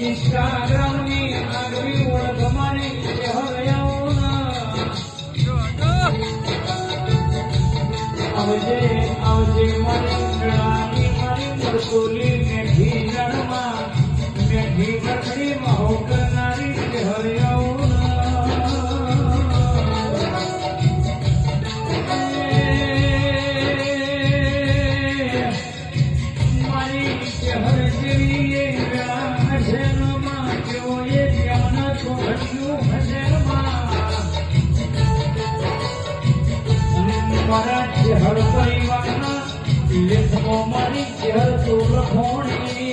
इंस्टाग्रामની આગવી ઓળખ મારી આવજે આવજે મારી ગળાની મારી મરકોલી મેઠી રણમાં મેઠી રખડી મહો કરનારી મારી ચહેર જેવી મારા ચહેર પરિવારના લેખો મારી ચહેર તો લખોણી